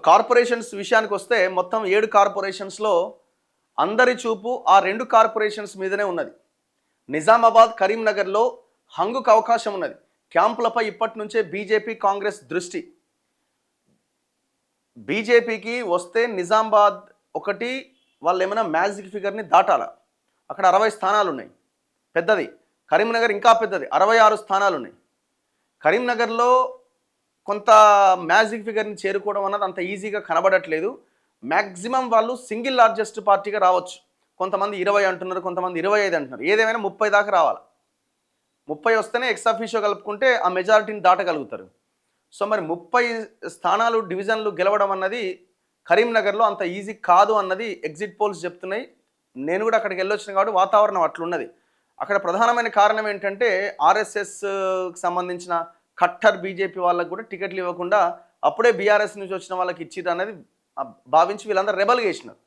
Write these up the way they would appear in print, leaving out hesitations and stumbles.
Corporations విషయానికి వస్తే మొత్తం 7 కార్పొరేషన్స్లో అందరి చూపు ఆ 2 కార్పొరేషన్స్ మీదనే ఉన్నది. నిజామాబాద్, కరీంనగర్లో హంగుకు అవకాశం ఉన్నది. క్యాంపులపై ఇప్పటి నుంచే బీజేపీ, కాంగ్రెస్ దృష్టి. బీజేపీకి వస్తే నిజామాబాద్ ఒకటి వాళ్ళు ఏమైనా మ్యాజిక్ ఫిగర్ని దాటాల. అక్కడ 60 స్థానాలు ఉన్నాయి, పెద్దది. కరీంనగర్ ఇంకా పెద్దది, 66 స్థానాలు ఉన్నాయి. కరీంనగర్లో కొంత మ్యాజిక్ ఫిగర్ని చేరుకోవడం అన్నది అంత ఈజీగా కనబడట్లేదు. మ్యాక్సిమం వాళ్ళు సింగిల్ లార్జెస్ట్ పార్టీగా రావచ్చు. కొంతమంది 20 అంటున్నారు, కొంతమంది 25 అంటున్నారు. ఏదేమైనా 30 దాకా రావాలి. 30 వస్తేనే ఎక్స్ అఫీషియో కలుపుకుంటే ఆ మెజారిటీని దాటగలుగుతారు. సో మరి 30 స్థానాలు డివిజన్లు గెలవడం అన్నది కరీంనగర్లో అంత ఈజీ కాదు అన్నది ఎగ్జిట్ పోల్స్ చెప్తున్నాయి. నేను కూడా అక్కడికి వెళ్ళొచ్చిన కాబట్టి వాతావరణం అట్లున్నది. అక్కడ ప్రధానమైన కారణం ఏంటంటే ఆర్ఎస్ఎస్కి సంబంధించిన కట్టర్ బీజేపీ వాళ్ళకు కూడా టికెట్లు ఇవ్వకుండా అప్పుడే బీఆర్ఎస్ నుంచి వచ్చిన వాళ్ళకి ఇచ్చిర్రు అనేది భావించి వీళ్ళందరూ రెబల్ చేసినారు.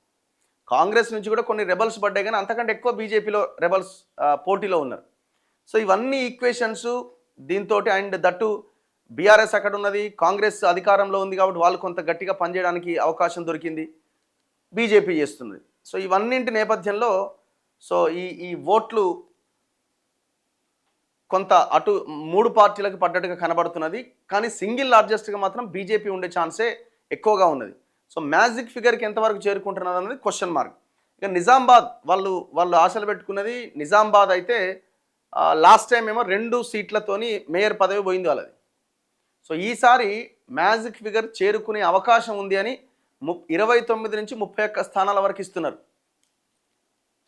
కాంగ్రెస్ నుంచి కూడా కొన్ని రెబల్స్ పడ్డాయి, కానీ అంతకంటే ఎక్కువ బీజేపీలో రెబల్స్ పోటీలో ఉన్నారు. సో ఇవన్నీ ఈక్వేషన్స్ దీంతో అండ్ దట్టు బీఆర్ఎస్ అక్కడ ఉన్నది, కాంగ్రెస్ అధికారంలో ఉంది కాబట్టి వాళ్ళు కొంత గట్టిగా పనిచేయడానికి అవకాశం దొరికింది, బీజేపీ చేస్తున్నది. సో ఇవన్నింటి నేపథ్యంలో సో ఈ ఓట్లు కొంత అటు 3 పార్టీలకు పడ్డట్టుగా కనబడుతున్నది. కానీ సింగిల్ లార్జెస్ట్గా మాత్రం బీజేపీ ఉండే ఛాన్సే ఎక్కువగా ఉన్నది. సో మ్యాజిక్ ఫిగర్కి ఎంతవరకు చేరుకుంటున్నది అన్నది క్వశ్చన్ మార్క్. ఇక నిజామాబాద్ వాళ్ళు ఆశలు పెట్టుకున్నది. నిజామాబాద్ అయితే లాస్ట్ టైం ఏమో 2 సీట్లతోని మేయర్ పదవి పోయింది వాళ్ళది. సో ఈసారి మ్యాజిక్ ఫిగర్ చేరుకునే అవకాశం ఉంది అని 29 నుంచి 31 స్థానాల వరకు ఇస్తున్నారు.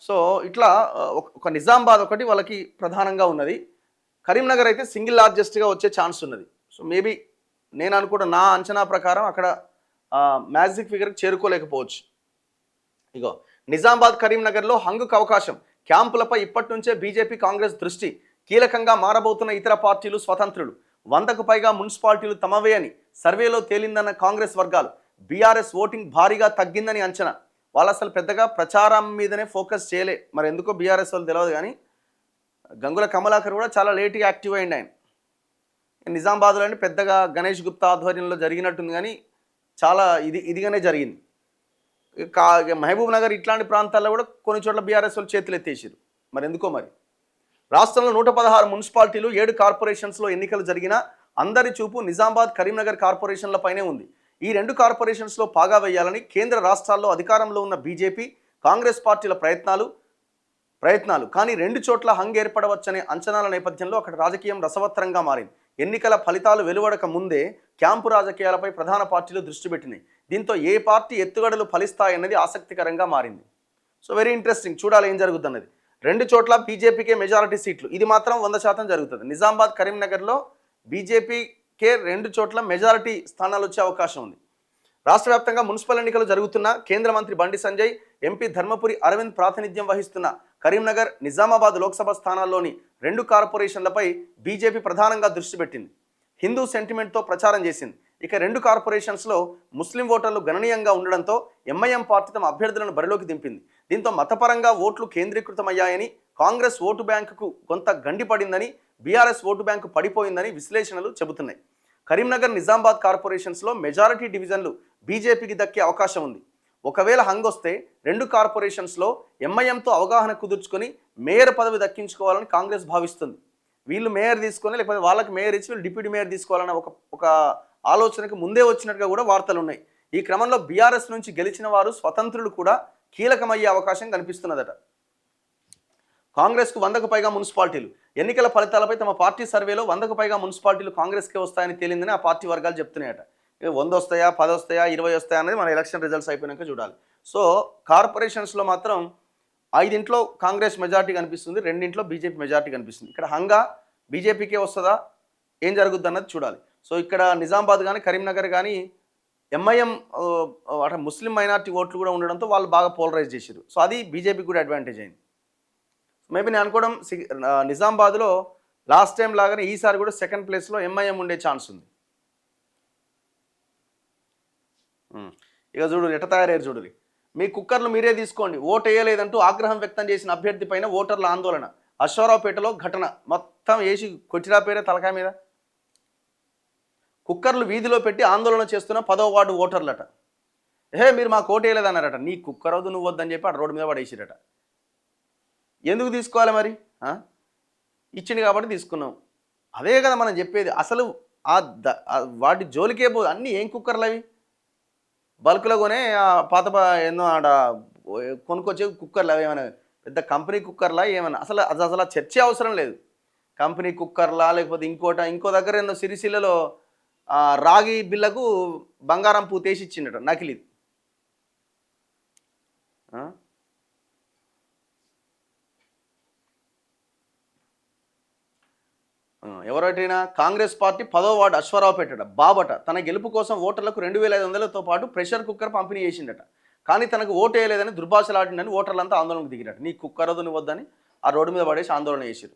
సో ఇట్లా ఒక నిజామాబాద్ ఒకటి వాళ్ళకి ప్రధానంగా ఉన్నది. కరీంనగర్ అయితే సింగిల్ లార్జెస్ట్గా వచ్చే ఛాన్స్ ఉన్నది. సో మేబీ నేను అనుకుంటా, నా అంచనా ప్రకారం అక్కడ మ్యాజిక్ ఫిగర్కి చేరుకోలేకపోవచ్చు. ఇగో నిజామాబాద్, కరీంనగర్లో హంగుకు అవకాశం. క్యాంపులపై ఇప్పటి నుంచే బీజేపీ, కాంగ్రెస్ దృష్టి. కీలకంగా మారబోతున్న ఇతర పార్టీలు, స్వతంత్రులు. 100కు పైగా మున్సిపాలిటీలు తమవే అని సర్వేలో తేలిందన్న కాంగ్రెస్ వర్గాలు. బీఆర్ఎస్ ఓటింగ్ భారీగా తగ్గిందని అంచనా. వాళ్ళు అసలు పెద్దగా ప్రచారం మీదనే ఫోకస్ చేయలే. మరి ఎందుకో బీఆర్ఎస్ వాళ్ళు తెలియదు, కానీ గంగుల కమలాకర్ కూడా చాలా లేట్గా యాక్టివ్ అయింది. ఆయన నిజామాబాద్లో అంటే పెద్దగా గణేష్ గుప్తా ఆధ్వర్యంలో జరిగినట్టుంది, కానీ చాలా ఇదిగానే జరిగింది. మహబూబ్ నగర్ ఇట్లాంటి ప్రాంతాల్లో కూడా కొన్ని చోట్ల బీఆర్ఎస్ వాళ్ళు చేతులు ఎత్తేసారు. మరి ఎందుకో మరి. రాష్ట్రంలో 116 మున్సిపాలిటీలు, 7 కార్పొరేషన్స్లో ఎన్నికలు జరిగినా అందరి చూపు నిజామాబాద్, కరీంనగర్ కార్పొరేషన్లపైనే ఉంది. ఈ 2 కార్పొరేషన్స్లో పాగా వేయాలని కేంద్ర రాష్ట్రాల్లో అధికారంలో ఉన్న బీజేపీ, కాంగ్రెస్ పార్టీల ప్రయత్నాలు కానీ 2 చోట్ల హంగ్ ఏర్పడవచ్చనే అంచనాల నేపథ్యంలో అక్కడ రాజకీయం రసవత్తరంగా మారింది. ఎన్నికల ఫలితాలు వెలువడక ముందే క్యాంపు రాజకీయాలపై ప్రధాన పార్టీలు దృష్టి పెట్టినాయి. దీంతో ఏ పార్టీ ఎత్తుగడలు ఫలిస్తాయన్నది ఆసక్తికరంగా మారింది. సో వెరీ ఇంట్రెస్టింగ్, చూడాలి ఏం జరుగుతున్నది. 2 చోట్ల బీజేపీకే మెజారిటీ సీట్లు, ఇది మాత్రం 100% జరుగుతుంది. నిజామాబాద్, కరీంనగర్లో బీజేపీకే 2 చోట్ల మెజారిటీ స్థానాలు వచ్చే అవకాశం ఉంది. రాష్ట్ర వ్యాప్తంగా మున్సిపల్ ఎన్నికలు జరుగుతున్న కేంద్ర మంత్రి బండి సంజయ్, ఎంపీ ధర్మపురి అరవింద్ ప్రాతినిధ్యం వహిస్తున్న కరీంనగర్, నిజామాబాద్ లోక్సభ స్థానాల్లోని 2 కార్పొరేషన్లపై బీజేపీ ప్రధానంగా దృష్టి పెట్టింది. హిందూ సెంటిమెంట్తో ప్రచారం చేసింది. ఇక 2 కార్పొరేషన్స్లో ముస్లిం ఓటర్లు గణనీయంగా ఉండడంతో ఎంఐఎం పార్టీ తమ అభ్యర్థులను బరిలోకి దింపింది. దీంతో మతపరంగా ఓట్లు కేంద్రీకృతమయ్యాయని, కాంగ్రెస్ ఓటు బ్యాంకుకు కొంత గండిపడిందని, బీఆర్ఎస్ ఓటు బ్యాంకు పడిపోయిందని విశ్లేషణలు చెబుతున్నాయి. కరీంనగర్, నిజామాబాద్ కార్పొరేషన్స్లో మెజారిటీ డివిజన్లు బీజేపీకి దక్కే అవకాశం ఉంది. ఒకవేళ హంగొస్తే 2 కార్పొరేషన్స్లో ఎంఐఎంతో అవగాహన కుదుర్చుకొని మేయర్ పదవి దక్కించుకోవాలని కాంగ్రెస్ భావిస్తుంది. వీళ్ళు మేయర్ తీసుకొని, లేకపోతే వాళ్ళకి మేయర్ ఇచ్చి వీళ్ళు డిప్యూటీ మేయర్ తీసుకోవాలన్న ఒక ఆలోచనకు ముందే వచ్చినట్టుగా కూడా వార్తలు ఉన్నాయి. ఈ క్రమంలో బీఆర్ఎస్ నుంచి గెలిచిన వారు, స్వతంత్రులు కూడా కీలకమయ్యే అవకాశం కనిపిస్తున్నదట. కాంగ్రెస్కు 100కు పైగా మున్సిపాలిటీలు. ఎన్నికల ఫలితాలపై తమ పార్టీ సర్వేలో 100కు పైగా మున్సిపాలిటీలు కాంగ్రెస్కే వస్తాయని తేలిందని ఆ పార్టీ వర్గాలు చెప్తున్నాయట. 100 వస్తాయా, 10 వస్తాయా, 20 వస్తాయా అనేది మన ఎలక్షన్ రిజల్ట్స్ అయిపోయినాక చూడాలి. సో కార్పొరేషన్స్లో మాత్రం 5 కాంగ్రెస్ మెజార్టీ కనిపిస్తుంది, 2 బీజేపీ మెజార్టీ కనిపిస్తుంది. ఇక్కడ హంగా బీజేపీకే వస్తుందా, ఏం జరుగుద్ది అన్నది చూడాలి. సో ఇక్కడ నిజామాబాద్ కానీ, కరీంనగర్ కానీ ఎంఐఎం అంటే ముస్లిం మైనార్టీ ఓట్లు కూడా ఉండడంతో వాళ్ళు బాగా పోలరైజ్ చేశారు. సో అది బీజేపీకి కూడా అడ్వాంటేజ్ అయింది. మేబీ నేను అనుకోవడం నిజామాబాద్లో లాస్ట్ టైం లాగానే ఈసారి కూడా 2nd ప్లేస్లో ఎంఐఎం ఉండే ఛాన్స్ ఉంది. ఇక చూడు ఎట్ట తయారయ్యారు చూడు. మీ కుక్కర్లు మీరే తీసుకోండి, ఓటు వేయలేదంటూ ఆగ్రహం వ్యక్తం చేసిన అభ్యర్థి పైన ఓటర్ల ఆందోళన. అశ్వారావుపేటలో ఘటన, మొత్తం వేసి కొచ్చిరా పేరే తలకాయ మీద. కుక్కర్లు వీధిలో పెట్టి ఆందోళన చేస్తున్న 10వ వార్డు ఓటర్లట. మీరు మాకు ఓటు వేయలేదన్నారట. నీ కుక్కరవద్దు నువ్వు వద్దని చెప్పి అటు రోడ్డు మీద పడేసిరట. ఎందుకు తీసుకోవాలి మరి? ఇచ్చింది కాబట్టి తీసుకున్నాం. అదే కదా మనం చెప్పేది. అసలు వాటి జోలికే అన్నీ ఏం కుక్కర్లు అవి? బల్క్లో కొనే పాత ఎన్నో ఆడ కొనుక్కొచ్చే కుక్కర్లు అవి ఏమైనా పెద్ద కంపెనీ కుక్కర్లా ఏమైనా? అసలు అసలు చర్చే అవసరం లేదు. కంపెనీ కుక్కర్లా లేకపోతే ఇంకో దగ్గర ఎన్నో సిరిసిల్లలో రాగి బిల్లకు బంగారం పూతేసి ఇచ్చిండట నకిలీ. ఎవరైనా కాంగ్రెస్ పార్టీ 10వ వార్డు అశ్వారావుపేట బాబట తన గెలుపు కోసం ఓటర్లకు 2,500తో పాటు ప్రెషర్ కుక్కర్ పంపిణీ చేసిండట. కానీ తనకు ఓటు వేయలేదని దుర్భాషలాడిందని ఓటర్లంతా ఆందోళనకు దిగిరట. నీ కుక్కరదు నువ్వు వద్దని ఆ రోడ్డు మీద పడేసి ఆందోళన చేసిరు.